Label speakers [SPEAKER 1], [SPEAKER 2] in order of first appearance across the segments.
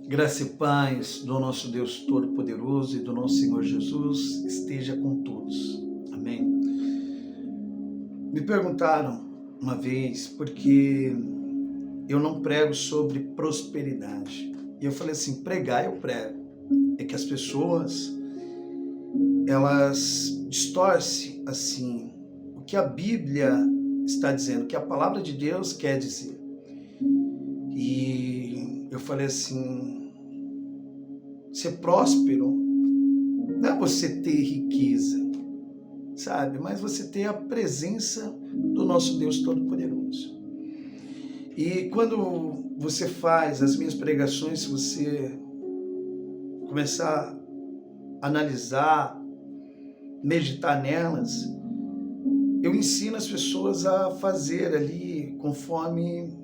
[SPEAKER 1] Graça e paz do nosso Deus Todo-Poderoso e do nosso Senhor Jesus esteja com todos. Amém. Me perguntaram uma vez porque eu não prego sobre prosperidade. E eu falei assim, pregar eu prego. É que as pessoas, elas distorcem assim o que a Bíblia está dizendo, o que a palavra de Deus quer dizer. E eu falei assim, ser próspero não é você ter riqueza, sabe? Mas você ter a presença do nosso Deus Todo-Poderoso. E quando você faz as minhas pregações, se você começar a analisar, meditar nelas, eu ensino as pessoas a fazer ali conforme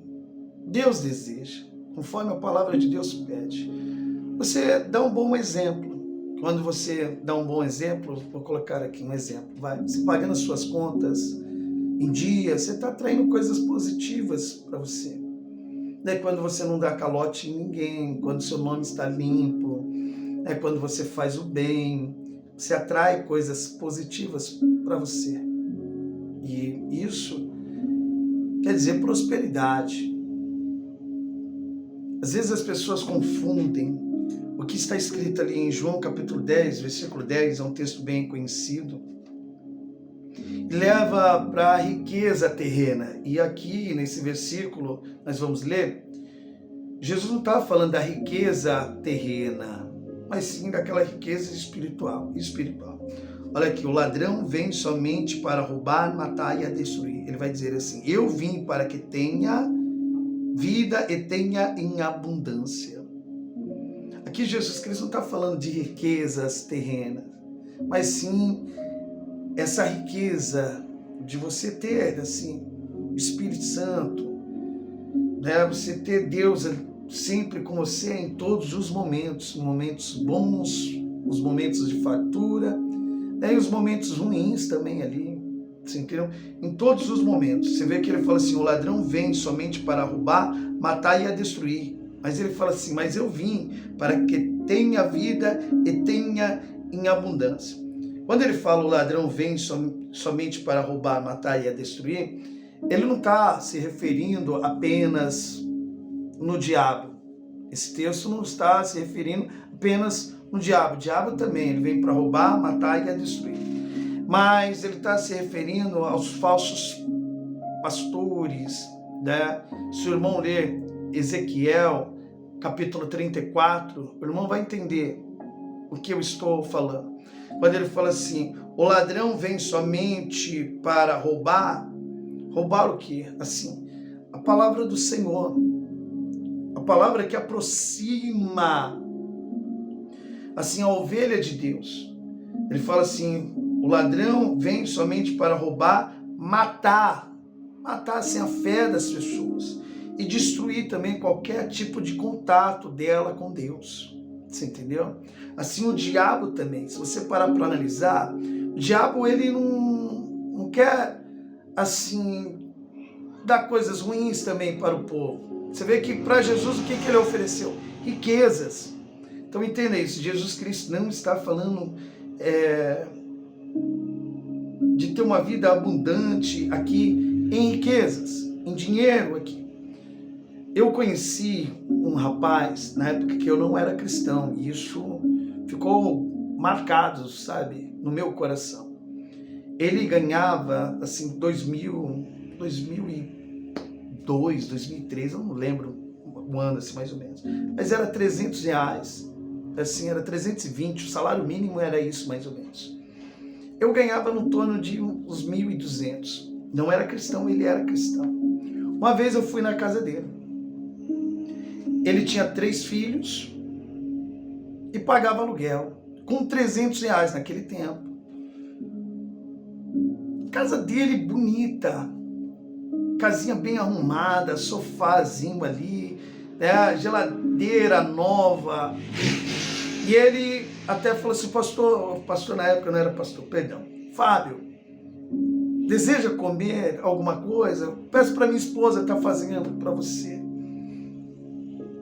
[SPEAKER 1] Deus deseja, conforme a palavra de Deus pede. Você dá um bom exemplo. Quando você dá um bom exemplo, vou colocar aqui um exemplo, você pagando as suas contas em dia, você está atraindo coisas positivas para você. Daí quando você não dá calote em ninguém, quando seu nome está limpo, quando você faz o bem, você atrai coisas positivas para você. E isso quer dizer prosperidade. Às vezes as pessoas confundem o que está escrito ali em João capítulo 10, versículo 10, é um texto bem conhecido, e leva para a riqueza terrena. E aqui nesse versículo nós vamos ler, Jesus não está falando da riqueza terrena, mas sim daquela riqueza espiritual. Olha aqui, o ladrão vem somente para roubar, matar e a destruir. Ele vai dizer assim, eu vim para que tenha vida e tenha em abundância. Aqui Jesus Cristo não está falando de riquezas terrenas, mas sim essa riqueza de você ter assim, o Espírito Santo, você ter Deus sempre com você em todos os momentos bons, os momentos de fartura, e os momentos ruins também ali, você entendeu? Em todos os momentos. Você vê que ele fala assim, o ladrão vem somente para roubar, matar e a destruir. Mas ele fala assim, mas eu vim para que tenha vida e tenha em abundância. Quando ele fala o ladrão vem somente para roubar, matar e a destruir, ele não está se referindo apenas no diabo. Esse texto não está se referindo apenas no diabo. O diabo também, ele vem para roubar, matar e a destruir. Mas ele está se referindo aos falsos pastores, né? Se o irmão ler Ezequiel, capítulo 34, o irmão vai entender o que eu estou falando. Quando ele fala assim, o ladrão vem somente para roubar o quê? Assim, a palavra do Senhor, a palavra que aproxima, assim, a ovelha de Deus. Ele fala assim, o ladrão vem somente para roubar, matar assim, a fé das pessoas e destruir também qualquer tipo de contato dela com Deus. Você entendeu? Assim o diabo também, se você parar para analisar, o diabo ele não quer assim dar coisas ruins também para o povo. Você vê que para Jesus o que ele ofereceu? Riquezas. Então entenda isso, Jesus Cristo não está falando de ter uma vida abundante aqui em riquezas, em dinheiro aqui. Eu conheci um rapaz na época que eu não era cristão e isso ficou marcado, sabe, no meu coração. Ele ganhava assim 2002, 2003, eu não lembro o ano assim mais ou menos, mas era R$300, assim, era 320, o salário mínimo era isso mais ou menos. Eu ganhava no torno de uns 1.200. Não era cristão, ele era cristão. Uma vez eu fui na casa dele. Ele tinha 3 filhos e pagava aluguel com R$300 naquele tempo. Casa dele bonita, casinha bem arrumada, sofazinho ali, né, geladeira nova. E ele até falou assim, pastor na época não era pastor, perdão, Fábio, deseja comer alguma coisa? Peço para minha esposa estar fazendo para você.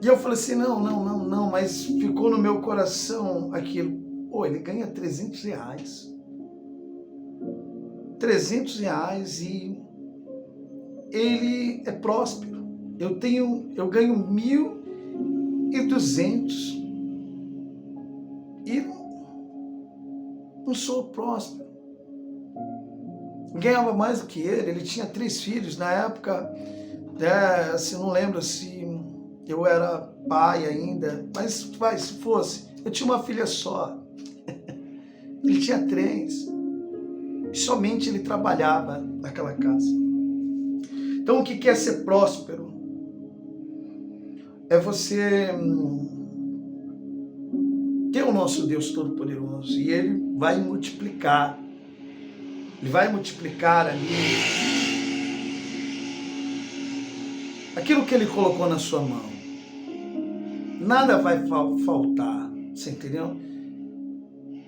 [SPEAKER 1] E eu falei assim, não, mas ficou no meu coração aquilo. Pô, ele ganha R$300. R$300 e ele é próspero. Eu ganho 1.200 e não sou próspero. Ganhava mais do que ele tinha 3 filhos. Na época, assim, não lembro se eu era pai ainda, mas se fosse, eu tinha uma filha só. Ele tinha 3. E somente ele trabalhava naquela casa. Então, o que é ser próspero? É você ter o nosso Deus Todo-Poderoso e Ele vai multiplicar. Ele vai multiplicar ali aquilo que Ele colocou na sua mão. Nada vai faltar, você entendeu?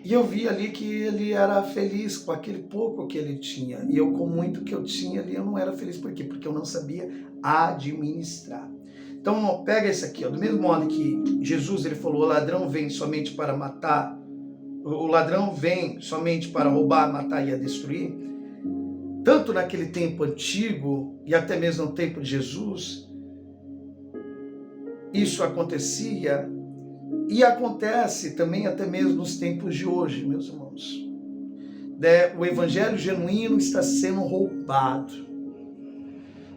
[SPEAKER 1] E eu vi ali que ele era feliz com aquele pouco que ele tinha. E eu, com muito que eu tinha ali, eu não era feliz. Por quê? Porque eu não sabia administrar. Então, pega esse aqui, ó. Do mesmo modo que Jesus, ele falou, o ladrão vem somente para matar, o ladrão vem somente para roubar, matar e a destruir. Tanto naquele tempo antigo, e até mesmo no tempo de Jesus, isso acontecia. E acontece também até mesmo nos tempos de hoje, meus irmãos. O evangelho genuíno está sendo roubado.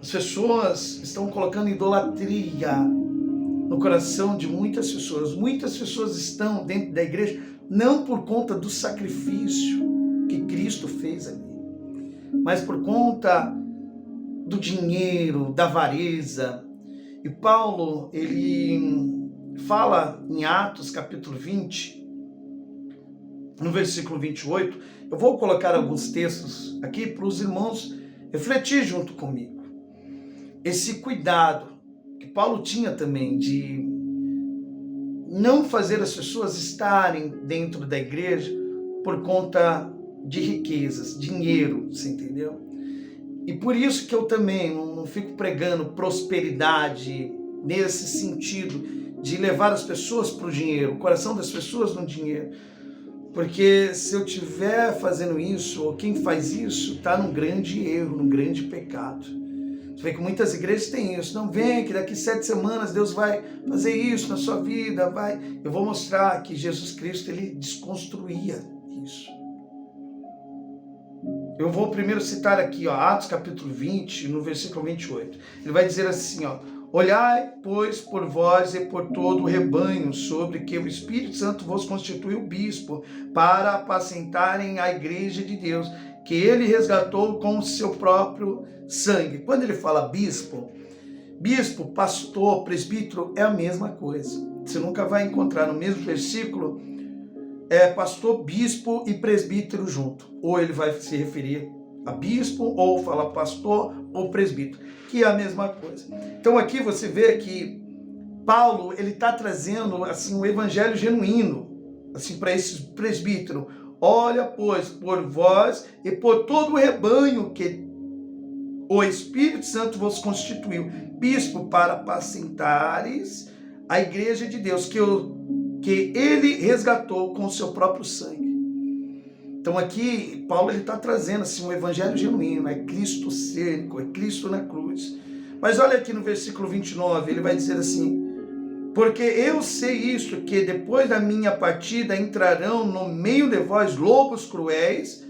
[SPEAKER 1] As pessoas estão colocando idolatria no coração de muitas pessoas. Muitas pessoas estão dentro da igreja não por conta do sacrifício que Cristo fez ali, mas por conta do dinheiro, da avareza. E Paulo, ele fala em Atos capítulo 20, no versículo 28, eu vou colocar alguns textos aqui para os irmãos refletir junto comigo. Esse cuidado que Paulo tinha também de não fazer as pessoas estarem dentro da igreja por conta de riquezas, dinheiro, você entendeu? E por isso que eu também não fico pregando prosperidade nesse sentido de levar as pessoas para o dinheiro, o coração das pessoas no dinheiro. Porque se eu estiver fazendo isso, ou quem faz isso, está num grande erro, num grande pecado. Você vê que muitas igrejas têm isso. Não, vem que daqui 7 semanas Deus vai fazer isso na sua vida. Eu vou mostrar que Jesus Cristo, ele desconstruía isso. Eu vou primeiro citar aqui, ó, Atos capítulo 20, no versículo 28. Ele vai dizer assim, ó: olhai, pois, por vós e por todo o rebanho, sobre que o Espírito Santo vos constituiu bispo, para apacentarem a igreja de Deus, que ele resgatou com o seu próprio sangue. Quando ele fala bispo, pastor, presbítero, é a mesma coisa. Você nunca vai encontrar no mesmo versículo pastor, bispo e presbítero junto. Ou ele vai se referir a bispo, ou fala pastor ou presbítero, que é a mesma coisa. Então aqui você vê que Paulo, ele está trazendo assim um evangelho genuíno assim para esse presbítero. Olha, pois, por vós e por todo o rebanho que o Espírito Santo vos constituiu bispo, para apacentares a igreja de Deus, que ele resgatou com o seu próprio sangue. Então aqui, Paulo está trazendo assim, um evangelho genuíno, é Cristo cênico, é Cristo na cruz. Mas olha aqui no versículo 29, ele vai dizer assim: porque eu sei isto, que depois da minha partida entrarão no meio de vós lobos cruéis,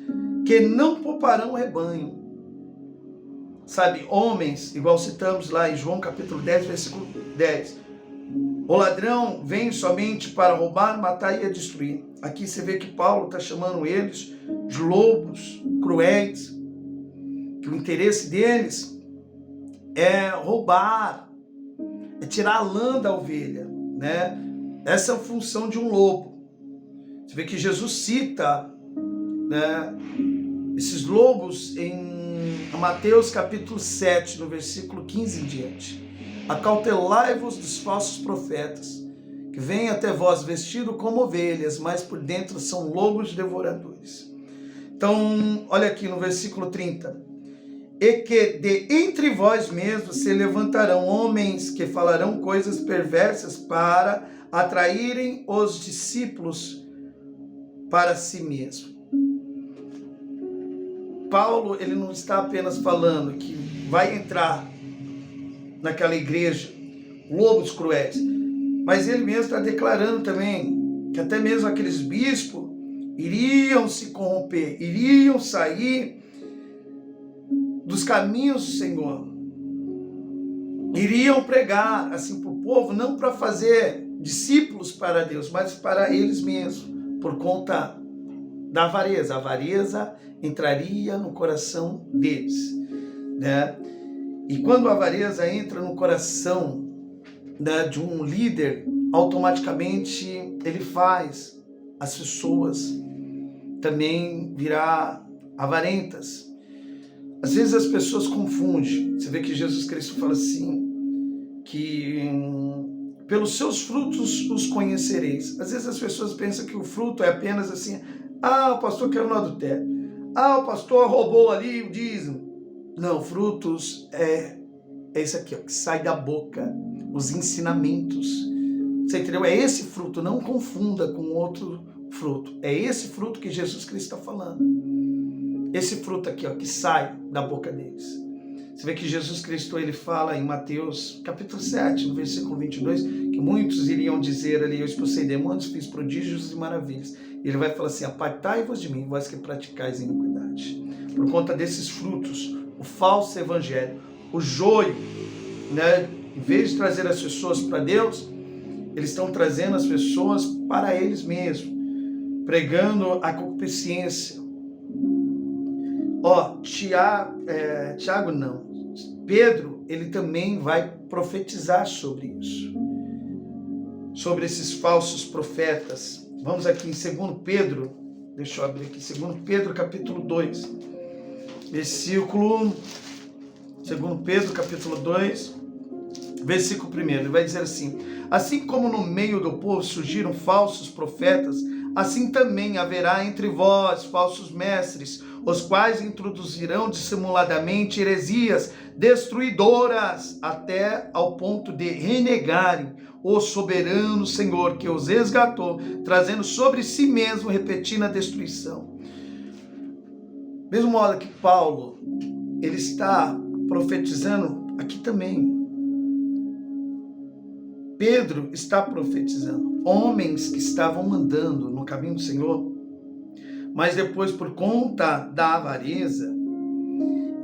[SPEAKER 1] que não pouparão o rebanho. Sabe, homens, igual citamos lá em João capítulo 10, versículo 10. O ladrão vem somente para roubar, matar e destruir. Aqui você vê que Paulo está chamando eles de lobos cruéis, que o interesse deles é roubar, é tirar a lã da ovelha, né? Essa é a função de um lobo. Você vê que Jesus cita, né, esses lobos em Mateus capítulo 7, no versículo 15 em diante. Acautelai-vos dos falsos profetas, que vêm até vós vestidos como ovelhas, mas por dentro são lobos devoradores. Então, olha aqui no versículo 30. e que de entre vós mesmos se levantarão homens que falarão coisas perversas para atraírem os discípulos para si mesmo. Paulo, ele não está apenas falando que vai entrar naquela igreja lobos cruéis, mas ele mesmo está declarando também que até mesmo aqueles bispos iriam se corromper, iriam sair dos caminhos do Senhor, iriam pregar assim para o povo, não para fazer discípulos para Deus, mas para eles mesmos, por conta da avareza. A avareza entraria no coração deles, né? E quando a avareza entra no coração, né, de um líder, automaticamente ele faz as pessoas também virar avarentas. Às vezes as pessoas confundem. Você vê que Jesus Cristo fala assim, que pelos seus frutos os conhecereis. Às vezes as pessoas pensam que o fruto é apenas assim, o pastor quer no adultério, o pastor roubou ali o dízimo. Não, frutos é isso aqui, ó, que sai da boca, os ensinamentos. Você entendeu? É esse fruto, não confunda com outro fruto. É esse fruto que Jesus Cristo está falando. Esse fruto aqui, ó, que sai da boca deles. Você vê que Jesus Cristo, ele fala em Mateus capítulo 7, no versículo 22, que muitos iriam dizer ali, eu expulsei demônios, fiz prodígios e maravilhas. E ele vai falar assim, apartai-vos de mim, vós que praticais iniquidade. Por conta desses frutos, o falso evangelho, o joio, né? Em vez de trazer as pessoas para Deus, eles estão trazendo as pessoas para eles mesmos, pregando a concupiscência. Tiago não, Pedro, ele também vai profetizar sobre isso, sobre esses falsos profetas. Vamos aqui em 2 Pedro, deixa eu abrir aqui, 2 Pedro capítulo 2, versículo, 2 Pedro capítulo 2, versículo 1, ele vai dizer assim, assim como no meio do povo surgiram falsos profetas, assim também haverá entre vós falsos mestres, os quais introduzirão dissimuladamente heresias destruidoras, até ao ponto de renegarem o soberano Senhor que os resgatou, trazendo sobre si mesmo repetida destruição. Mesmo modo que Paulo, ele está profetizando aqui também. Pedro está profetizando. Homens que estavam andando no caminho do Senhor, mas depois, por conta da avareza,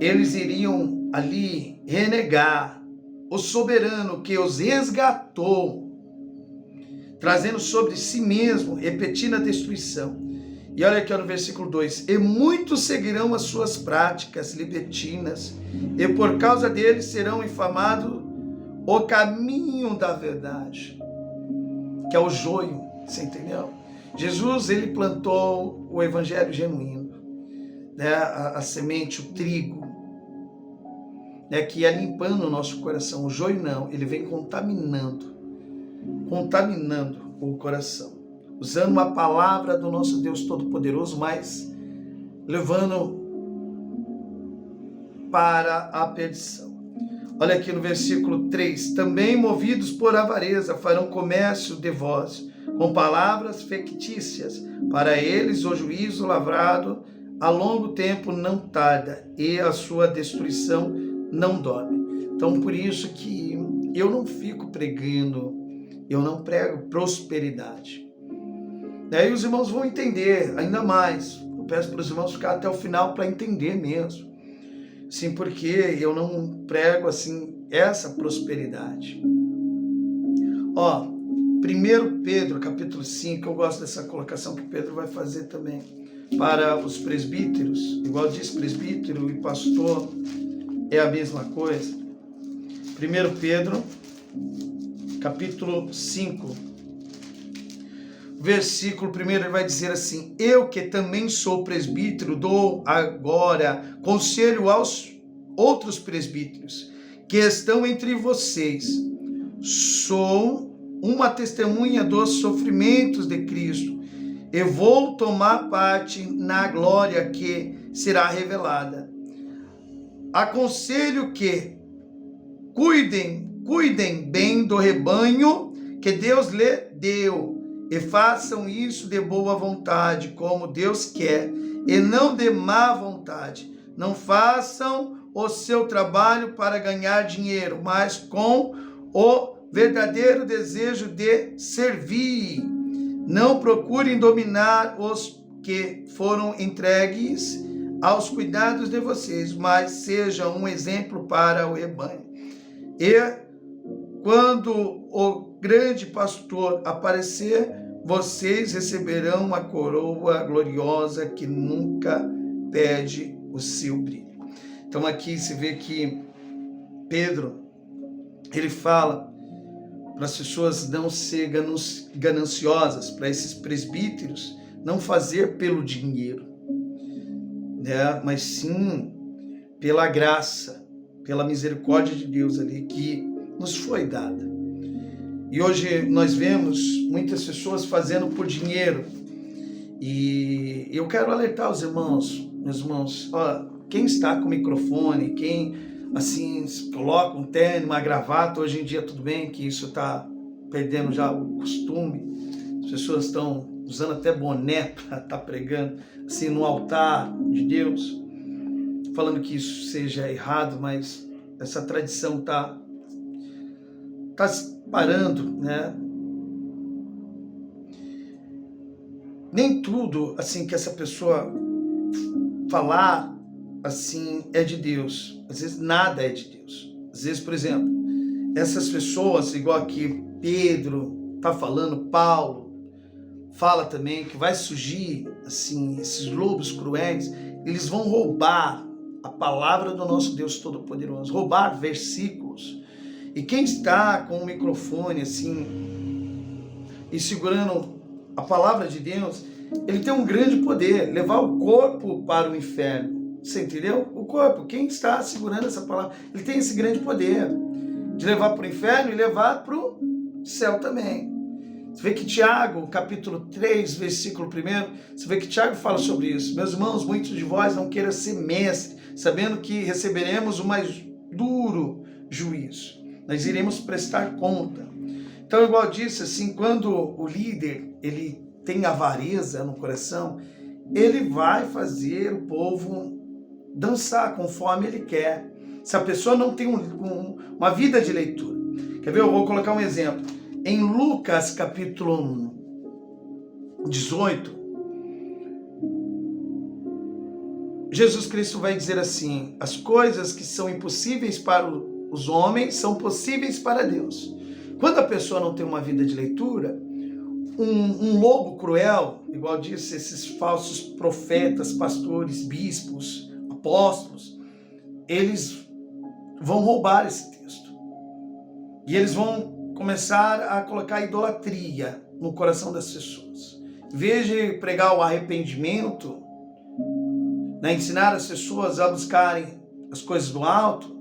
[SPEAKER 1] eles iriam ali renegar o soberano que os resgatou, trazendo sobre si mesmo repetida destruição. E olha aqui no versículo 2, e muitos seguirão as suas práticas libertinas, e por causa deles serão infamados o caminho da verdade, que é o joio, você entendeu? Jesus, ele plantou o evangelho genuíno, né? A semente, o trigo, né? Que ia limpando o nosso coração. O joio não, ele vem contaminando o coração, usando uma palavra do nosso Deus Todo-Poderoso, mas levando para a perdição. Olha aqui no versículo 3, também movidos por avareza farão comércio de vós, com palavras fictícias, para eles o juízo lavrado a longo tempo não tarda, e a sua destruição não dorme. Então por isso que eu não fico pregando, eu não prego prosperidade. Daí os irmãos vão entender ainda mais, eu peço para os irmãos ficar até o final para entender mesmo. Sim, porque eu não prego assim essa prosperidade. 1 Pedro capítulo 5, eu gosto dessa colocação que Pedro vai fazer também para os presbíteros, igual diz presbítero e pastor, é a mesma coisa. 1 Pedro capítulo 5, versículo 1, ele vai dizer assim, eu que também sou presbítero, dou agora conselho aos outros presbíteros que estão entre vocês. Sou uma testemunha dos sofrimentos de Cristo e vou tomar parte na glória que será revelada. aconselho que cuidem bem do rebanho que Deus lhe deu, e façam isso de boa vontade, como Deus quer, e não de má vontade. Não façam o seu trabalho para ganhar dinheiro, mas com o verdadeiro desejo de servir. Não procurem dominar os que foram entregues aos cuidados de vocês, mas sejam um exemplo para o rebanho. E quando o grande pastor aparecer, vocês receberão uma coroa gloriosa que nunca perde o seu brilho. Então aqui se vê que Pedro, ele fala para as pessoas não ser gananciosas, para esses presbíteros não fazer pelo dinheiro, né? Mas sim pela graça, pela misericórdia de Deus ali que nos foi dada. E hoje nós vemos muitas pessoas fazendo por dinheiro. E eu quero alertar os irmãos, meus irmãos, ó, quem está com microfone, quem assim coloca um terno, uma gravata, hoje em dia tudo bem que isso está perdendo já o costume. As pessoas estão usando até boné para estar pregando assim no altar de Deus, falando que isso seja errado, mas essa tradição está parando, né? Nem tudo assim que essa pessoa falar assim é de Deus. Às vezes nada é de Deus. Às vezes, por exemplo, essas pessoas, igual aqui Pedro está falando, Paulo fala também que vai surgir assim esses lobos cruéis, eles vão roubar a palavra do nosso Deus Todo-Poderoso, roubar versículos. E quem está com o microfone assim e segurando a palavra de Deus, ele tem um grande poder, levar o corpo para o inferno. Você entendeu? O corpo, quem está segurando essa palavra, ele tem esse grande poder de levar para o inferno e levar para o céu também. Você vê que Tiago, capítulo 3, versículo 1, você vê que Tiago fala sobre isso. Meus irmãos, muitos de vós não queiram ser mestre, sabendo que receberemos o mais duro juízo. Nós iremos prestar conta. Então, igual eu disse, assim, quando o líder ele tem avareza no coração, ele vai fazer o povo dançar conforme ele quer. Se a pessoa não tem uma vida de leitura. Quer ver? Eu vou colocar um exemplo. Em Lucas, capítulo 18, Jesus Cristo vai dizer assim: as coisas que são impossíveis para os homens são possíveis para Deus. Quando a pessoa não tem uma vida de leitura, um lobo cruel, igual disse, esses falsos profetas, pastores, bispos, apóstolos, eles vão roubar esse texto. E eles vão começar a colocar idolatria no coração das pessoas. Em vez de pregar o arrependimento, né, ensinar as pessoas a buscarem as coisas do alto,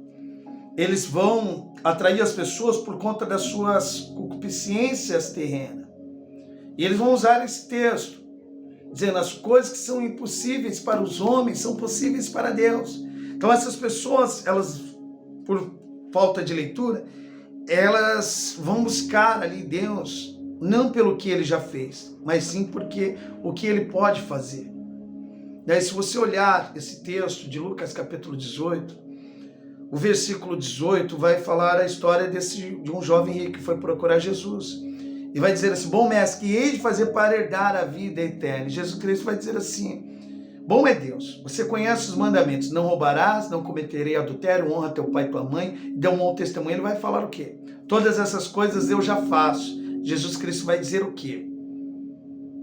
[SPEAKER 1] eles vão atrair as pessoas por conta das suas concupiscências terrenas. E eles vão usar esse texto, dizendo as coisas que são impossíveis para os homens são possíveis para Deus. Então essas pessoas, elas, por falta de leitura, elas vão buscar ali Deus, não pelo que ele já fez, mas sim porque o que ele pode fazer. Daí, se você olhar esse texto de Lucas capítulo 18, o versículo 18 vai falar a história de um jovem rico que foi procurar Jesus. E vai dizer assim: bom mestre, que hei de fazer para herdar a vida eterna? E Jesus Cristo vai dizer assim: bom é Deus, você conhece os mandamentos, não roubarás, não cometerei adultério, honra teu pai e tua mãe, dê um bom testemunho. Ele vai falar o quê? Todas essas coisas eu já faço. Jesus Cristo vai dizer o quê?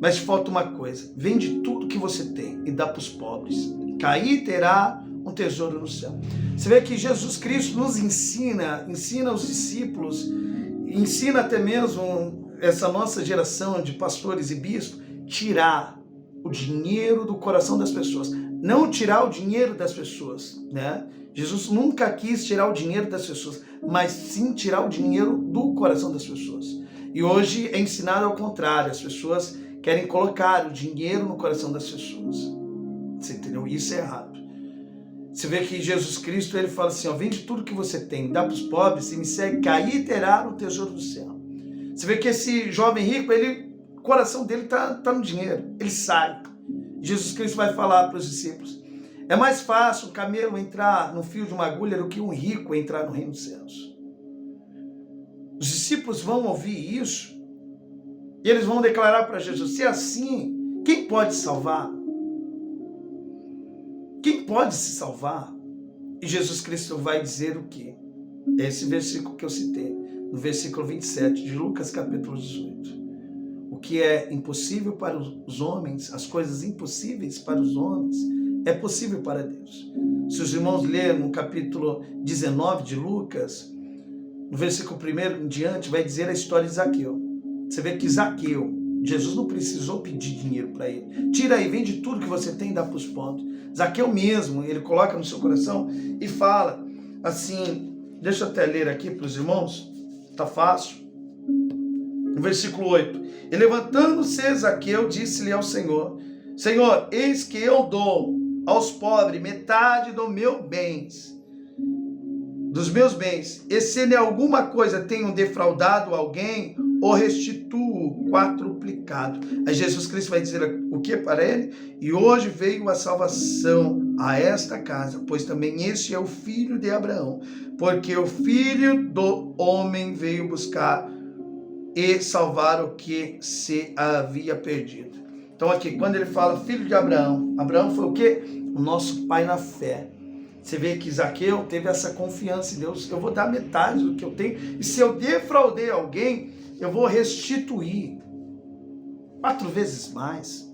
[SPEAKER 1] Mas te falta uma coisa: vende tudo que você tem e dá para os pobres, que aí terá um tesouro no céu. Você vê que Jesus Cristo nos ensina os discípulos, ensina até mesmo essa nossa geração de pastores e bispos, tirar o dinheiro do coração das pessoas. Não tirar o dinheiro das pessoas, né? Jesus nunca quis tirar o dinheiro das pessoas, mas sim tirar o dinheiro do coração das pessoas. E hoje é ensinado ao contrário, as pessoas querem colocar o dinheiro no coração das pessoas. Você entendeu? Isso é errado. Você vê que Jesus Cristo, ele fala assim, ó, vende tudo que você tem, dá para os pobres, se me segue, que aí terá o tesouro do céu. Você vê que esse jovem rico, o coração dele tá no dinheiro, ele sai. Jesus Cristo vai falar para os discípulos, é mais fácil um camelo entrar no fio de uma agulha do que um rico entrar no reino dos céus. Os discípulos vão ouvir isso e eles vão declarar para Jesus, se é assim, quem pode salvar? Quem pode se salvar? E Jesus Cristo vai dizer o quê? Esse versículo que eu citei, no versículo 27 de Lucas capítulo 18. O que é impossível para os homens, as coisas impossíveis para os homens, é possível para Deus. Se os irmãos lerem no capítulo 19 de Lucas, no versículo 1 em diante, vai dizer a história de Zaqueu. Você vê que Zaqueu, Jesus não precisou pedir dinheiro para ele. Tira aí, vende tudo que você tem e dá para os pobres. Zaqueu mesmo, ele coloca no seu coração e fala assim, deixa eu até ler aqui para os irmãos, tá fácil. No versículo 8, e levantando-se Zaqueu, disse-lhe ao Senhor, Senhor, eis que eu dou aos pobres metade dos meus bens, e se em alguma coisa tenho defraudado alguém, o restituo quadruplicado. Aí Jesus Cristo vai dizer o que para ele? E hoje veio a salvação a esta casa, pois também este é o filho de Abraão, porque o filho do homem veio buscar e salvar o que se havia perdido. Então aqui, quando ele fala filho de Abraão, Abraão foi o quê? O nosso pai na fé. Você vê que Zaqueu teve essa confiança em Deus, eu vou dar metade do que eu tenho, e se eu defraudei alguém, eu vou restituir 4 vezes mais.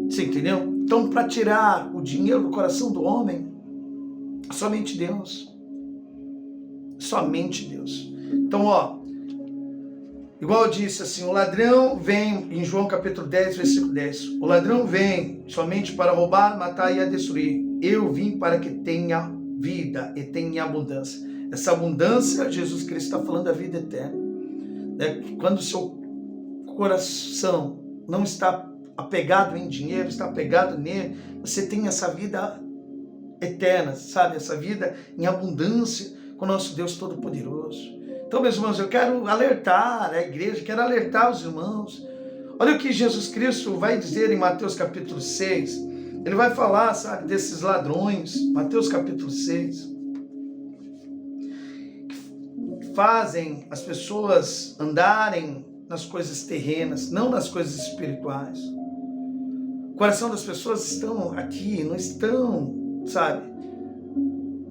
[SPEAKER 1] Você entendeu? Então, para tirar o dinheiro do coração do homem, somente Deus. Somente Deus. Então, ó, igual eu disse assim, o ladrão vem, em João capítulo 10, versículo 10, o ladrão vem somente para roubar, matar e destruir. Eu vim para que tenha vida e tenha abundância. Essa abundância, Jesus Cristo está falando da vida eterna. Quando o seu coração não está apegado em dinheiro, está apegado nele, você tem essa vida eterna, sabe? Essa vida em abundância com o nosso Deus Todo-Poderoso. Então, meus irmãos, eu quero alertar a igreja, quero alertar os irmãos. Olha o que Jesus Cristo vai dizer em Mateus capítulo 6. Ele vai falar, sabe, desses ladrões. Mateus capítulo 6. Que fazem as pessoas andarem nas coisas terrenas, não nas coisas espirituais. O coração das pessoas estão aqui, não estão, sabe,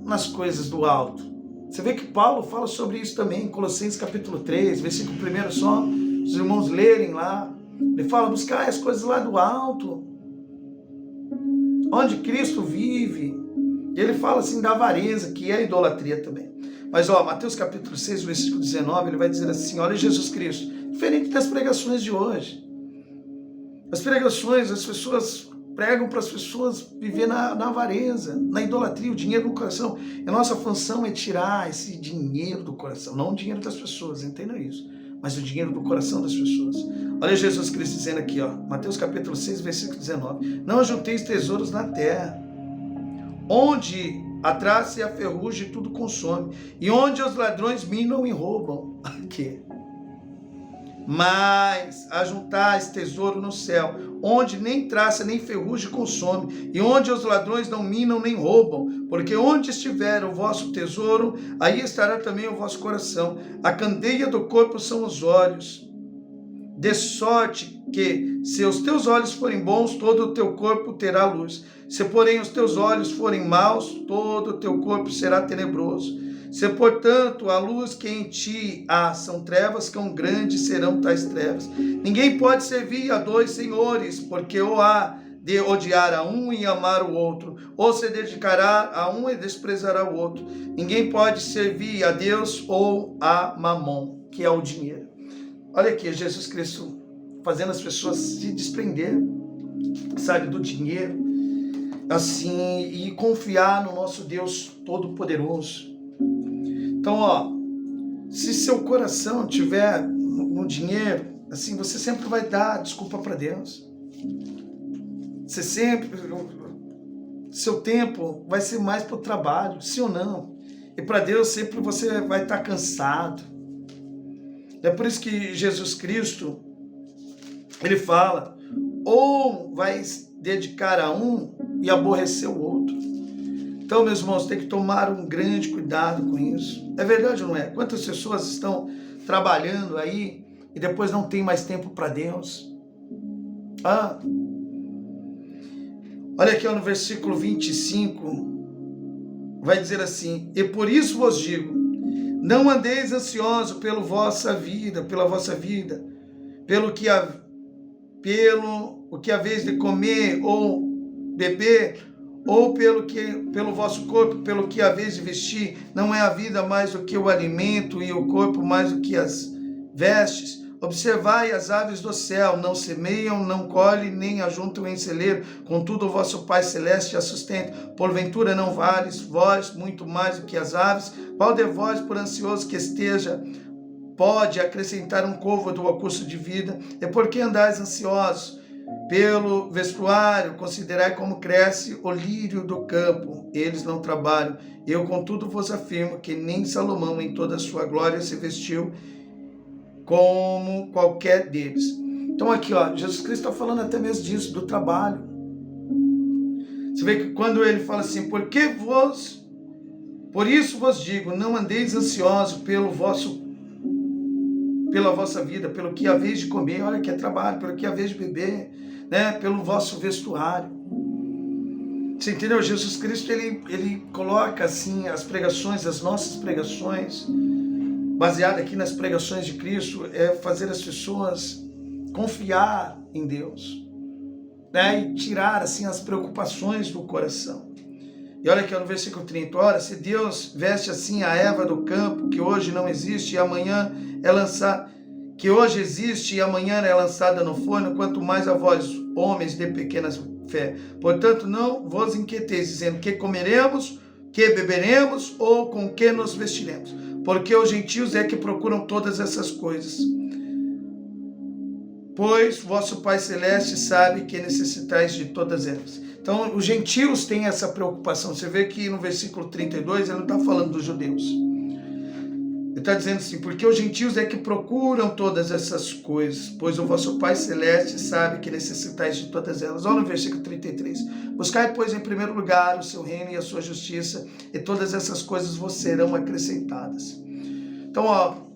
[SPEAKER 1] nas coisas do alto. Você vê que Paulo fala sobre isso também, em Colossenses capítulo 3, versículo 1, só os irmãos lerem lá. Ele fala, buscar as coisas lá do alto, onde Cristo vive. E ele fala assim da avareza, que é a idolatria também. Mas ó, Mateus capítulo 6, versículo 19, ele vai dizer assim, olha Jesus Cristo, diferente das pregações de hoje. As pregações, as pessoas pregam para as pessoas viver na avareza, na idolatria, o dinheiro no coração. E a nossa função é tirar esse dinheiro do coração, não o dinheiro das pessoas, entendam isso, mas o dinheiro do coração das pessoas. Olha Jesus Cristo dizendo aqui, ó, Mateus capítulo 6, versículo 19, não ajunteis tesouros na terra, onde a traça e a ferrugem tudo consome, e onde os ladrões minam e roubam. Aqui. Mas ajuntais tesouro no céu, onde nem traça nem ferrugem consome, e onde os ladrões não minam nem roubam, porque onde estiver o vosso tesouro, aí estará também o vosso coração. A candeia do corpo são os olhos, de sorte que, se os teus olhos forem bons, todo o teu corpo terá luz. Se, porém, os teus olhos forem maus, todo o teu corpo será tenebroso. Se, portanto, a luz que em ti há são trevas, quão grandes serão tais trevas. Ninguém pode servir a 2 senhores, porque ou há de odiar a um e amar o outro, ou se dedicará a um e desprezará o outro. Ninguém pode servir a Deus ou a Mamon, que é o dinheiro. Olha aqui, Jesus Cristo fazendo as pessoas se desprender, sabe, do dinheiro, assim, e confiar no nosso Deus Todo-Poderoso. Então, ó, se seu coração tiver no dinheiro, assim, você sempre vai dar desculpa para Deus. Você sempre seu tempo vai ser mais para o trabalho, sim ou não? E para Deus sempre você vai estar cansado. É por isso que Jesus Cristo, ele fala, ou vai dedicar a um e aborrecer o outro. Então, meus irmãos, tem que tomar um grande cuidado com isso. É verdade ou não é? Quantas pessoas estão trabalhando aí e depois não tem mais tempo para Deus? Olha aqui no versículo 25, vai dizer assim, e por isso vos digo, não andeis ansiosos pela vossa vida, pelo o que haveis de comer ou beber, ou pelo vosso corpo, pelo que haveis de vestir. Não é a vida mais do que o alimento, e o corpo mais do que as vestes? Observai as aves do céu, não semeiam, não colhem, nem ajuntam em celeiro, contudo o vosso Pai Celeste as sustenta. Porventura não vales vós muito mais do que as aves? Qual de vós, por ansioso que esteja, pode acrescentar um côvado ao curso de vida? E por que andais ansiosos pelo vestuário? Considerai como cresce o lírio do campo, eles não trabalham. Eu, contudo, vos afirmo que nem Salomão, em toda a sua glória, se vestiu como qualquer deles. Então aqui, Jesus Cristo está falando até mesmo disso, do trabalho. Você vê que quando ele fala assim, por isso vos digo, não andeis ansiosos pela vossa vida, pelo que haveis de comer, olha que é trabalho, pelo que haveis de beber, né, pelo vosso vestuário. Você entendeu? Jesus Cristo, ele coloca assim as pregações, as nossas pregações, baseada aqui nas pregações de Cristo, é fazer as pessoas confiar em Deus, né? E tirar assim as preocupações do coração. E olha aqui no versículo 30, ora, se Deus veste assim a erva do campo, que hoje não existe e amanhã é lançada, que hoje existe e amanhã é lançada no forno, quanto mais a vós, homens de pequena fé. Portanto, não vos inquieteis, dizendo que comeremos, que beberemos ou com que nos vestiremos. Porque os gentios é que procuram todas essas coisas. Pois vosso Pai Celeste sabe que necessitais de todas elas. Então, os gentios têm essa preocupação. Você vê que no versículo 32, ele não está falando dos judeus. Ele está dizendo assim, porque os gentios é que procuram todas essas coisas, pois o vosso Pai Celeste sabe que necessitais de todas elas. Olha no versículo 33. Buscai, pois, em primeiro lugar o seu reino e a sua justiça, e todas essas coisas vos serão acrescentadas. Então,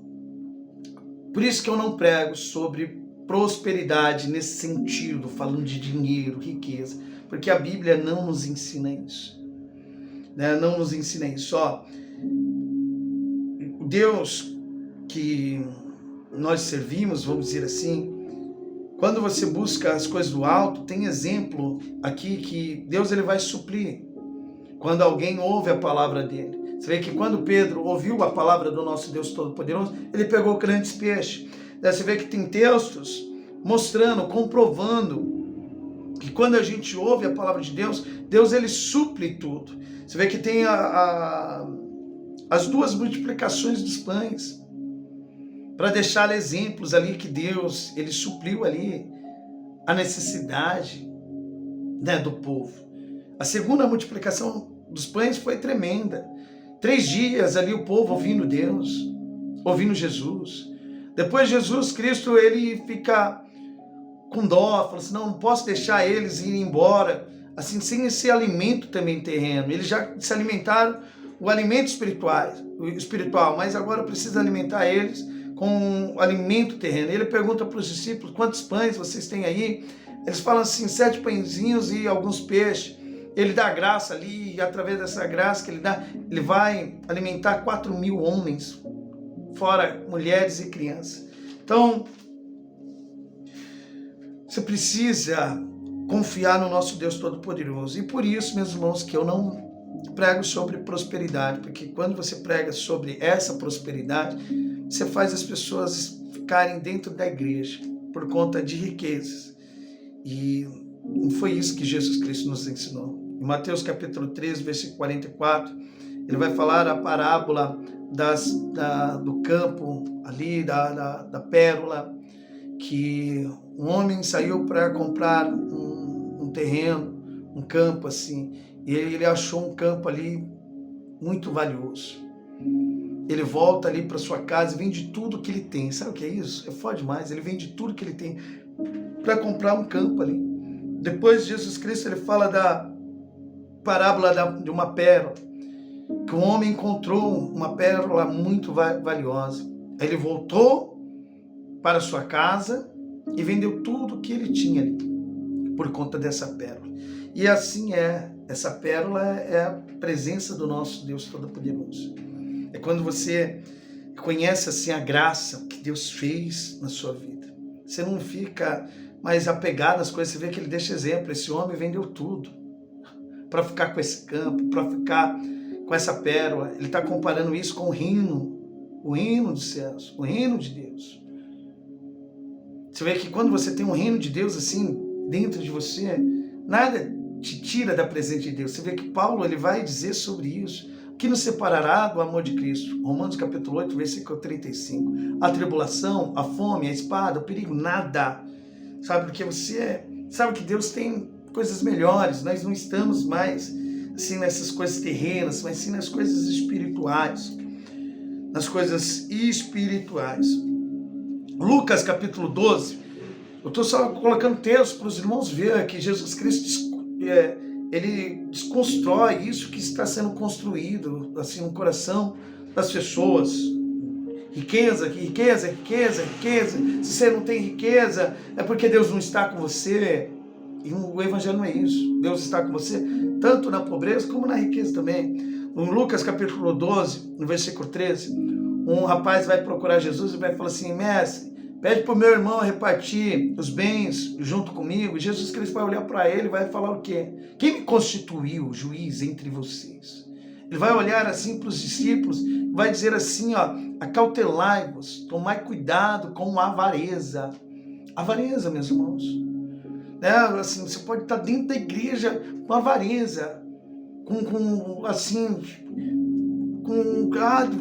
[SPEAKER 1] por isso que eu não prego sobre prosperidade nesse sentido, falando de dinheiro, riqueza, porque a Bíblia não nos ensina isso. Né? Não nos ensina isso. O Deus que nós servimos, vamos dizer assim, quando você busca as coisas do alto, tem exemplo aqui que Deus ele vai suprir quando alguém ouve a palavra dele. Você vê que quando Pedro ouviu a palavra do nosso Deus Todo-Poderoso, ele pegou grandes peixes. Você vê que tem textos mostrando, comprovando que quando a gente ouve a palavra de Deus, Deus ele supre tudo. Você vê que tem as duas multiplicações dos pães, para deixar exemplos ali que Deus ele supriu ali a necessidade, né, do povo. A segunda multiplicação dos pães foi tremenda. 3 dias ali o povo ouvindo Deus, ouvindo Jesus. Depois Jesus Cristo ele fica com dó, fala assim, não posso deixar eles irem embora assim sem esse alimento também terreno. Eles já se alimentaram o alimento espiritual, mas agora precisa alimentar eles com o alimento terreno. Ele pergunta para os discípulos, quantos pães vocês têm aí? Eles falam assim, 7 pãezinhos e alguns peixes. Ele dá graça ali, e através dessa graça que ele dá, ele vai alimentar 4.000 homens, fora mulheres e crianças. Então, você precisa confiar no nosso Deus Todo-Poderoso. E por isso, meus irmãos, que eu não prego sobre prosperidade, porque quando você prega sobre essa prosperidade, você faz as pessoas ficarem dentro da igreja por conta de riquezas. E não foi isso que Jesus Cristo nos ensinou. Em Mateus capítulo 13, versículo 44, ele vai falar a parábola do campo ali, da pérola, que um homem saiu para comprar um terreno, um campo assim, e ele achou um campo ali muito valioso. Ele volta ali para sua casa e vende tudo que ele tem. Sabe o que é isso? É foda demais. Ele vende tudo que ele tem para comprar um campo ali. Depois Jesus Cristo ele fala da parábola de uma pérola, que um homem encontrou uma pérola muito valiosa. Ele voltou para sua casa e vendeu tudo que ele tinha ali por conta dessa pérola. E assim essa pérola é a presença do nosso Deus Todo-Poderoso. É quando você conhece assim a graça que Deus fez na sua vida. Você não fica mais apegado às coisas, você vê que ele deixa exemplo. Esse homem vendeu tudo para ficar com esse campo, para ficar com essa pérola. Ele está comparando isso com o reino dos céus, o reino de Deus. Você vê que quando você tem um reino de Deus assim dentro de você, nada te tira da presença de Deus. Você vê que Paulo ele vai dizer sobre isso. O que nos separará do amor de Cristo? Romanos capítulo 8, versículo 35. A tribulação, a fome, a espada, o perigo, nada. Sabe, porque você sabe que Deus tem coisas melhores. Nós não estamos mais assim nessas coisas terrenas, mas sim nas coisas espirituais. Nas coisas espirituais. Lucas capítulo 12, eu estou só colocando texto para os irmãos verem que Jesus Cristo ele desconstrói isso que está sendo construído assim no coração das pessoas. Riqueza. Se você não tem riqueza, é porque Deus não está com você. E o evangelho não é isso. Deus está com você tanto na pobreza como na riqueza também. Em Lucas capítulo 12, no versículo 13, um rapaz vai procurar Jesus e vai falar assim: mestre, pede para o meu irmão repartir os bens junto comigo. Jesus Cristo vai olhar para ele e vai falar o quê? Quem me constituiu juiz entre vocês? Ele vai olhar assim para os discípulos e vai dizer assim, ó: acautelai-vos, tomai cuidado com a avareza. Avareza, meus irmãos. Assim, você pode estar dentro da igreja com avareza,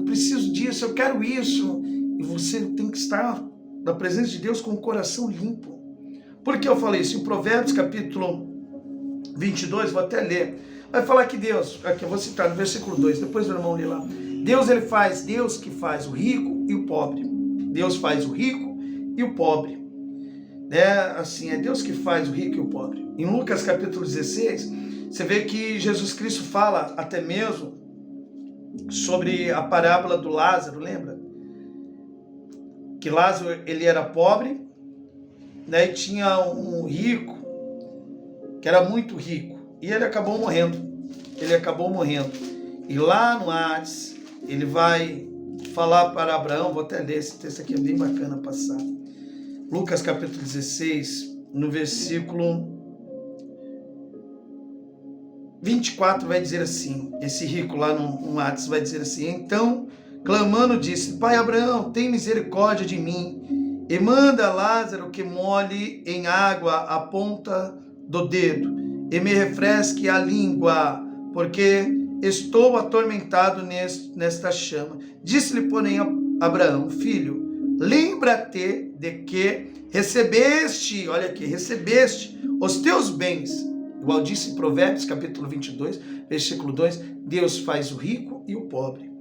[SPEAKER 1] preciso disso, eu quero isso. E você tem que estar na presença de Deus com o coração limpo. Por que eu falei isso? Em Provérbios capítulo 22, vou até ler. Vai falar que Deus, aqui eu vou citar no versículo 2, depois o irmão lê lá. Deus que faz o rico e o pobre. Deus faz o rico e o pobre. É Deus que faz o rico e o pobre. Em Lucas capítulo 16, você vê que Jesus Cristo fala até mesmo sobre a parábola do Lázaro, lembra? Que Lázaro ele era pobre, e tinha um rico que era muito rico, e ele acabou morrendo. E lá no Hades, ele vai falar para Abraão, vou até ler, esse texto aqui é bem bacana passar. Lucas capítulo 16, no versículo 24 vai dizer assim, esse rico lá no Hades vai dizer assim: então, clamando, disse: Pai Abraão, tem misericórdia de mim, e manda Lázaro que molhe em água a ponta do dedo, e me refresque a língua, porque estou atormentado nesta chama. Disse-lhe, porém, Abraão: filho, lembra-te de que recebeste os teus bens. Igual disse em Provérbios capítulo 22, versículo 2, Deus faz o rico e o pobre.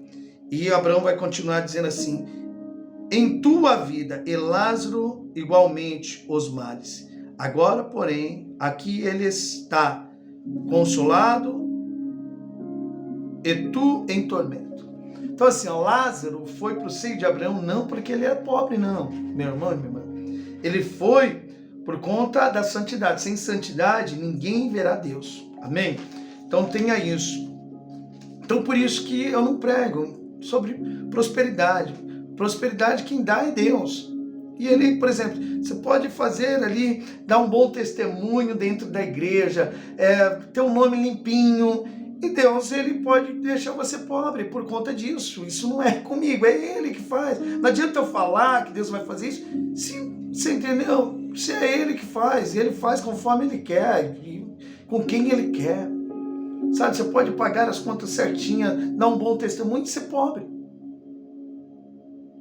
[SPEAKER 1] E Abraão vai continuar dizendo assim: em tua vida, e Lázaro igualmente os males. Agora, porém, aqui ele está consolado e tu em tormento. Então assim, Lázaro foi para o seio de Abraão não porque ele era pobre, não, meu irmão e minha irmã. Ele foi por conta da santidade. Sem santidade, ninguém verá Deus. Amém? Então tenha isso. Então por isso que eu não prego sobre prosperidade. Prosperidade quem dá é Deus. E ele, por exemplo, você pode fazer ali, dar um bom testemunho dentro da igreja, ter um nome limpinho, e Deus ele pode deixar você pobre por conta disso. Isso não é comigo, é Ele que faz. Não adianta eu falar que Deus vai fazer isso, você entendeu? Se é Ele que faz, e Ele faz conforme Ele quer, e com quem Ele quer. Sabe, você pode pagar as contas certinhas, dar um bom testemunho e ser pobre.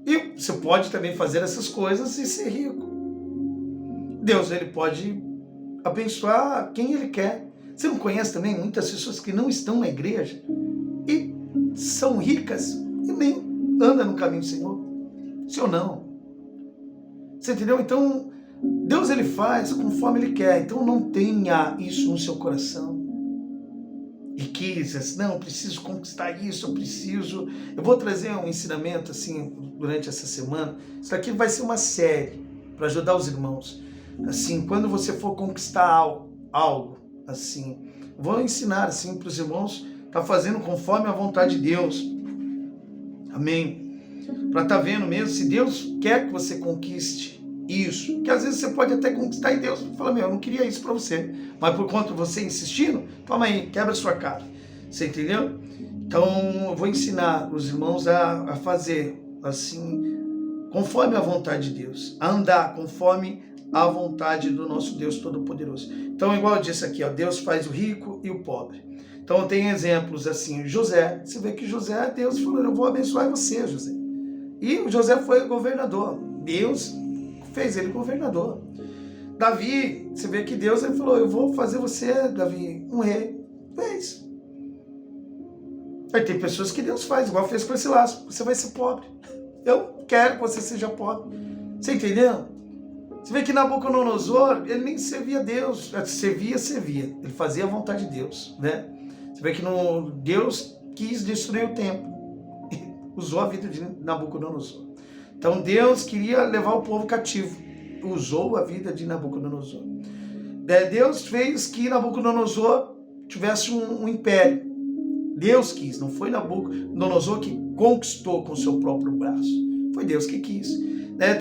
[SPEAKER 1] E você pode também fazer essas coisas e ser rico. Deus ele pode abençoar quem Ele quer. Você não conhece também muitas pessoas que não estão na igreja e são ricas e nem andam no caminho do Senhor? Sim ou não? Você entendeu? Então, Deus ele faz conforme ele quer. Então não tenha isso no seu coração. E quis, não, eu preciso conquistar isso, eu vou trazer um ensinamento assim durante essa semana. Isso daqui vai ser uma série para ajudar os irmãos. Assim, quando você for conquistar algo assim, vou ensinar assim para os irmãos, tá fazendo conforme a vontade de Deus. Amém. Para estar vendo mesmo se Deus quer que você conquiste isso, que às vezes você pode até conquistar e Deus fala, eu não queria isso para você, mas por conta de você insistindo, toma aí, quebra a sua cara, você entendeu? Então eu vou ensinar os irmãos a fazer assim, conforme a vontade de Deus, a andar conforme a vontade do nosso Deus Todo-Poderoso. Então igual eu disse aqui, Deus faz o rico e o pobre. Então tem exemplos assim, José, você vê que José, Deus falou, eu vou abençoar você, José. E o José foi governador, Deus fez ele governador. Davi, você vê que Deus ele falou, eu vou fazer você, Davi, um rei. Fez. Aí tem pessoas que Deus faz, igual fez com esse laço, você vai ser pobre. Eu quero que você seja pobre. Você entendeu? Você vê que Nabucodonosor, ele nem servia a Deus, servia. Ele fazia a vontade de Deus, né? Você vê que Deus quis destruir o templo, usou a vida de Nabucodonosor. Então Deus queria levar o povo cativo, usou a vida de Nabucodonosor. Deus fez que Nabucodonosor tivesse um império. Deus quis, não foi Nabucodonosor que conquistou com o seu próprio braço, foi Deus que quis.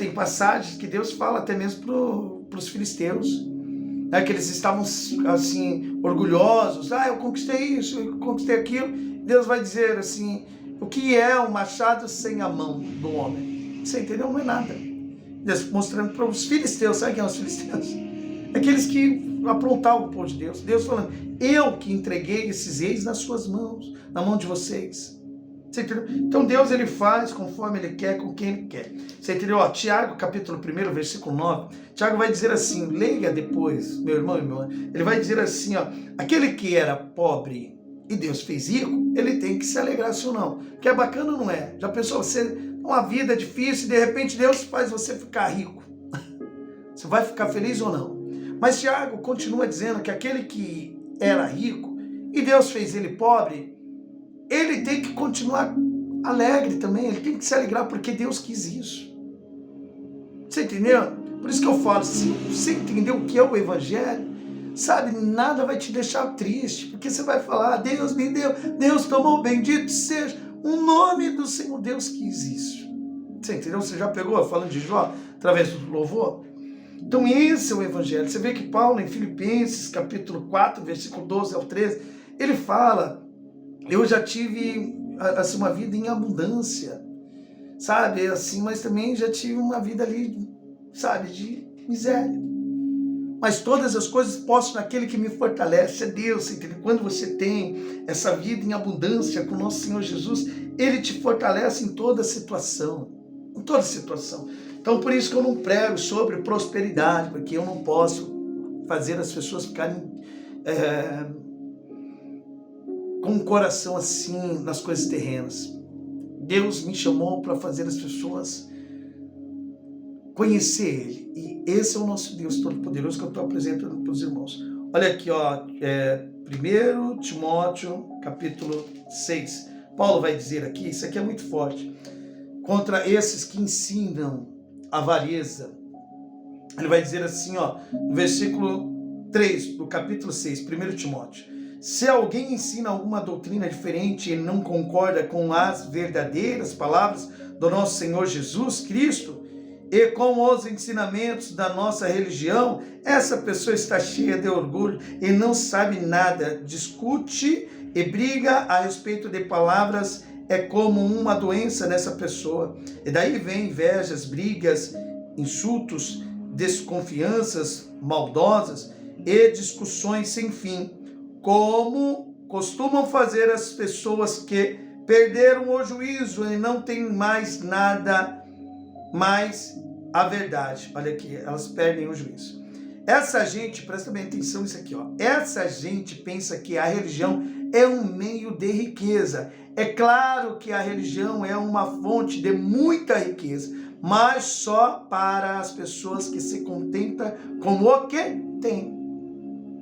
[SPEAKER 1] Tem passagens que Deus fala até mesmo para os filisteus, que eles estavam assim, orgulhosos, eu conquistei isso, eu conquistei aquilo. Deus vai dizer assim, o que é um machado sem a mão do homem? Você entendeu? Não é nada. Deus mostrando para os filisteus, sabe quem são os filisteus? Aqueles que aprontavam o povo de Deus. Deus falando, eu que entreguei esses reis nas suas mãos, na mão de vocês. Você entendeu? Então Deus ele faz conforme ele quer, com quem ele quer. Você entendeu? Tiago capítulo 1, versículo 9, Tiago vai dizer assim, leia depois, meu irmão e minha irmã, ele vai dizer assim, aquele que era pobre e Deus fez rico, ele tem que se alegrar, sim ou não? Porque é bacana, não é? Já pensou, você uma vida difícil e de repente Deus faz você ficar rico. Você vai ficar feliz ou não? Mas Tiago continua dizendo que aquele que era rico e Deus fez ele pobre, ele tem que continuar alegre também, ele tem que se alegrar porque Deus quis isso. Você entendeu? Por isso que eu falo, se você entendeu o que é o Evangelho, sabe, nada vai te deixar triste, porque você vai falar, Deus me deu, Deus tomou, bendito seja o nome do Senhor, Deus quis isso. Você entendeu? Você já pegou falando de Jó através do louvor? Então esse é o Evangelho. Você vê que Paulo em Filipenses capítulo 4, versículo 12 ao 13, ele fala, eu já tive assim, uma vida em abundância, sabe, assim, mas também já tive uma vida ali, sabe, de miséria. Mas todas as coisas posso naquele que me fortalece, é Deus, entendeu? Quando você tem essa vida em abundância com o nosso Senhor Jesus, Ele te fortalece em toda situação, em toda situação. Então por isso que eu não prego sobre prosperidade, porque eu não posso fazer as pessoas ficarem com o coração assim nas coisas terrenas. Deus me chamou para fazer as pessoas conhecer Ele. E esse é o nosso Deus Todo-Poderoso que eu estou apresentando para os irmãos. Olha aqui, 1 Timóteo, capítulo 6. Paulo vai dizer aqui, isso aqui é muito forte, contra esses que ensinam a avareza. Ele vai dizer assim, no versículo 3 do capítulo 6, 1 Timóteo. Se alguém ensina alguma doutrina diferente e não concorda com as verdadeiras palavras do nosso Senhor Jesus Cristo e com os ensinamentos da nossa religião, essa pessoa está cheia de orgulho e não sabe nada, discute e briga a respeito de palavras, é como uma doença nessa pessoa. E daí vem invejas, brigas, insultos, desconfianças maldosas e discussões sem fim, como costumam fazer as pessoas que perderam o juízo e não têm mais nada mais a verdade. Olha aqui, elas perdem o juízo. Essa gente, presta bem atenção nisso aqui, ó. Essa gente pensa que a religião é um meio de riqueza. É claro que a religião é uma fonte de muita riqueza, mas só para as pessoas que se contentam com o que tem.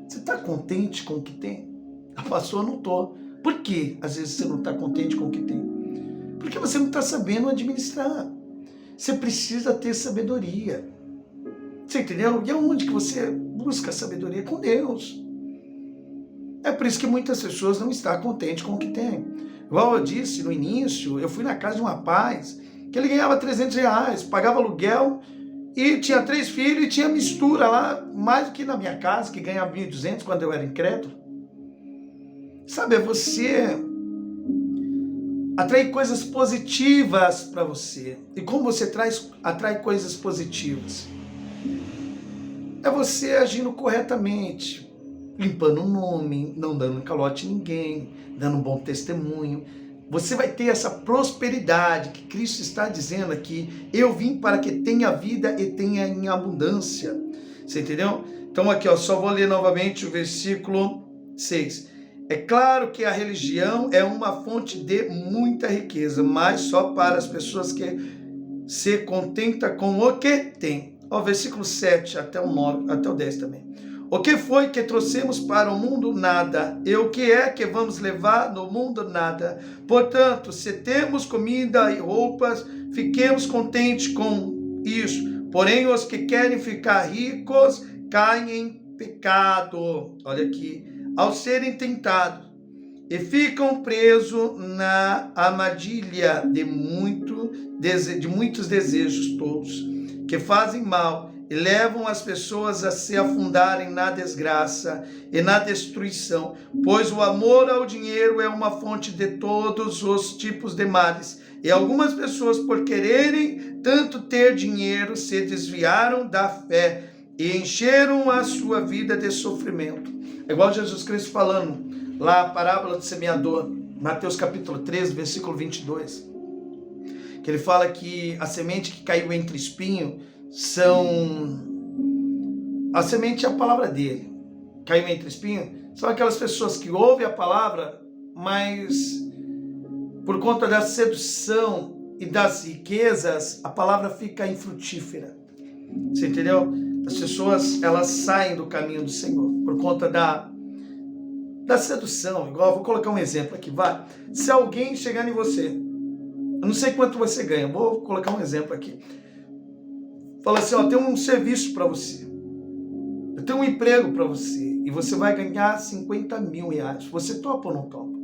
[SPEAKER 1] Você está contente com o que tem? A pastora, não estou. Por que às vezes você não está contente com o que tem? Porque você não está sabendo administrar. Você precisa ter sabedoria. Você entendeu? E aonde que você busca sabedoria? Com Deus. É por isso que muitas pessoas não estão contentes com o que tem. Igual eu disse no início, eu fui na casa de um rapaz que ele ganhava R$300, pagava aluguel e tinha 3 filhos e tinha mistura lá, mais do que na minha casa, que ganhava 1.200 quando eu era incrédulo. Sabe, é você atrair coisas positivas para você. E como você atrai coisas positivas? É você agindo corretamente, limpando o nome, não dando calote em ninguém, dando um bom testemunho. Você vai ter essa prosperidade que Cristo está dizendo aqui. Eu vim para que tenha vida e tenha em abundância. Você entendeu? Então aqui, ó, só vou ler novamente o versículo 6. É claro que a religião é uma fonte de muita riqueza, mas só para as pessoas que se contentam com o que tem. Ó, versículo 7 até o 9, até o 10 também. O que foi que trouxemos para o mundo? Nada. E o que é que vamos levar no mundo? Nada. Portanto, se temos comida e roupas, fiquemos contentes com isso. Porém, os que querem ficar ricos caem em pecado. Olha aqui. Ao serem tentados e ficam presos na armadilha de muitos desejos tolos, que fazem mal e levam as pessoas a se afundarem na desgraça e na destruição, pois o amor ao dinheiro é uma fonte de todos os tipos de males. E algumas pessoas, por quererem tanto ter dinheiro, se desviaram da fé e encheram a sua vida de sofrimento. É igual Jesus Cristo falando lá, a parábola do semeador, Mateus capítulo 13, versículo 22, que ele fala que a semente que caiu entre espinho a semente é a palavra dele. Caiu entre espinho, são aquelas pessoas que ouvem a palavra, mas por conta da sedução e das riquezas, a palavra fica infrutífera. Você entendeu? As pessoas, elas saem do caminho do Senhor por conta da sedução. Igual, vou colocar um exemplo aqui, vai. Se alguém chegar em você, eu não sei quanto você ganha, vou colocar um exemplo aqui. Fala assim, ó, tem um serviço para você, eu tenho um emprego para você e você vai ganhar R$50 mil. Você topa ou não topa?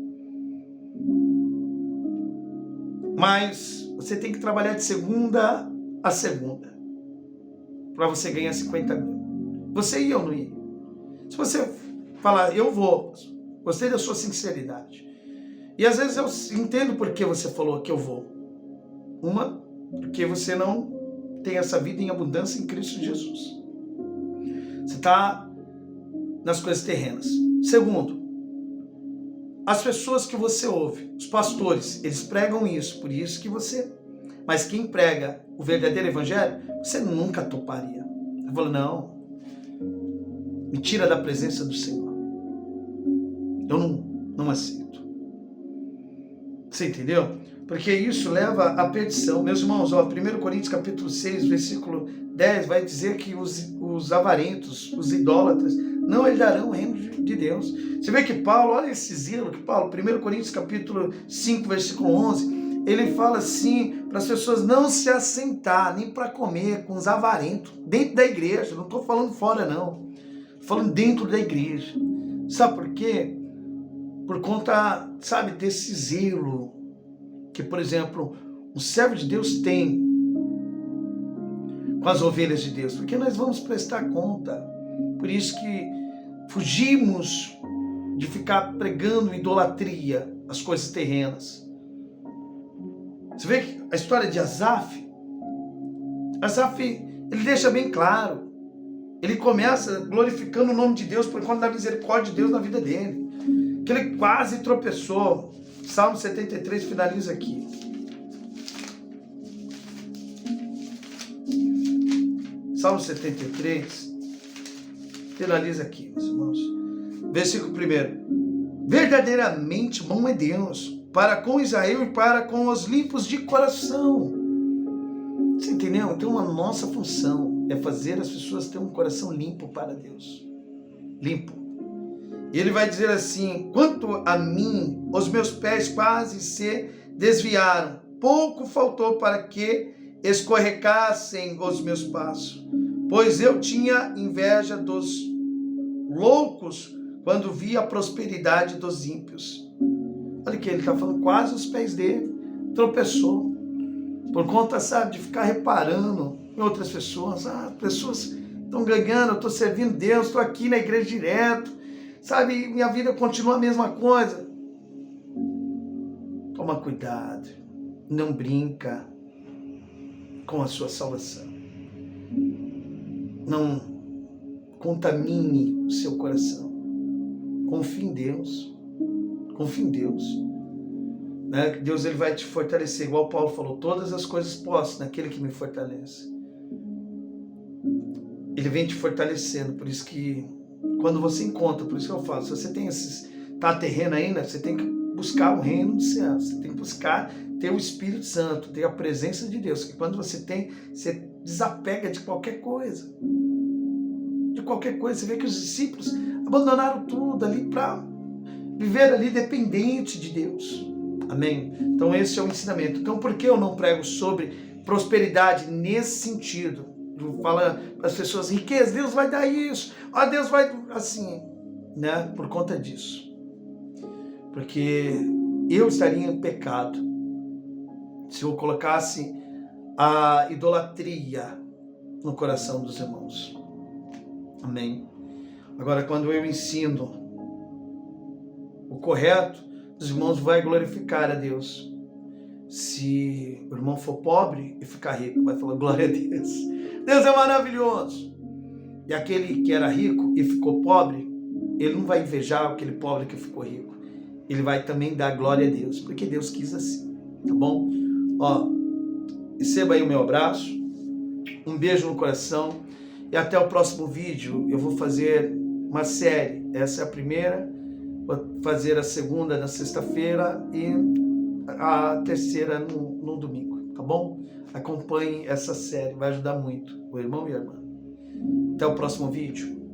[SPEAKER 1] Mas você tem que trabalhar de segunda a segunda para você ganhar 50 mil. Você ia ou não ia? Se você falar, eu vou, gostei da sua sinceridade. E às vezes eu entendo por que você falou que eu vou. Uma, porque você não tem essa vida em abundância em Cristo Jesus. Você está nas coisas terrenas. Segundo, as pessoas que você ouve, os pastores, eles pregam isso, por isso que você... Mas quem prega o verdadeiro evangelho, você nunca toparia. Eu falo, não, me tira da presença do Senhor. Eu não aceito. Você entendeu? Porque isso leva à perdição. Meus irmãos, ó, 1 Coríntios capítulo 6, versículo 10, vai dizer que os avarentos, os idólatras, não herdarão o reino de Deus. Você vê que Paulo, olha esse zelo que Paulo, 1 Coríntios capítulo 5, versículo 11, ele fala assim, para as pessoas não se assentar, nem para comer com os avarentos, dentro da igreja. Não estou falando fora, não. Estou falando dentro da igreja. Sabe por quê? Por conta, sabe, desse zelo que, por exemplo, um servo de Deus tem com as ovelhas de Deus, porque nós vamos prestar conta. Por isso que fugimos de ficar pregando idolatria, as coisas terrenas. Você vê que a história de Asaf, ele deixa bem claro, ele começa glorificando o nome de Deus por conta da misericórdia de Deus na vida dele, que ele quase tropeçou. Salmo 73 finaliza aqui. Salmo 73 Finaliza aqui, meus irmãos. Versículo 1. Verdadeiramente bom é Deus para com Israel e para com os limpos de coração. Você entendeu? Então a nossa função é fazer as pessoas terem um coração limpo para Deus. Limpo. E ele vai dizer assim: quanto a mim, os meus pés quase se desviaram. Pouco faltou para que escorregassem os meus passos. Pois eu tinha inveja dos loucos quando vi a prosperidade dos ímpios. Olha que ele está falando, quase os pés dele tropeçou. Por conta, sabe, de ficar reparando em outras pessoas. As pessoas estão ganhando, eu estou servindo Deus, estou aqui na igreja direto. Sabe, minha vida continua a mesma coisa. Toma cuidado. Não brinca com a sua salvação. Não contamine o seu coração. Confie em Deus. Confie em Deus. Né? Deus ele vai te fortalecer. Igual Paulo falou, todas as coisas posso naquele que me fortalece. Ele vem te fortalecendo. Por isso que quando você encontra, por isso que eu falo, se você tem tá terreno ainda, você tem que buscar o reino dos céus. Você tem que buscar ter o Espírito Santo, ter a presença de Deus. Que quando você tem, você desapega de qualquer coisa. De qualquer coisa. Você vê que os discípulos abandonaram tudo ali para viver ali dependente de Deus. Amém? Então esse é o ensinamento. Então por que eu não prego sobre prosperidade nesse sentido? Fala para as pessoas, riqueza, Deus vai dar isso. Deus vai... Assim, né? Por conta disso. Porque eu estaria em pecado se eu colocasse a idolatria no coração dos irmãos. Amém? Agora, quando eu ensino o correto, os irmãos vão glorificar a Deus. Se o irmão for pobre e ficar rico, vai falar glória a Deus. Deus é maravilhoso. E aquele que era rico e ficou pobre, ele não vai invejar aquele pobre que ficou rico. Ele vai também dar glória a Deus, porque Deus quis assim, tá bom? Receba aí o meu abraço, um beijo no coração e até o próximo vídeo. Eu vou fazer uma série, essa é a primeira, vou fazer a segunda na sexta-feira e a terceira no domingo, tá bom? Acompanhe essa série, vai ajudar muito o irmão e a irmã. Até o próximo vídeo.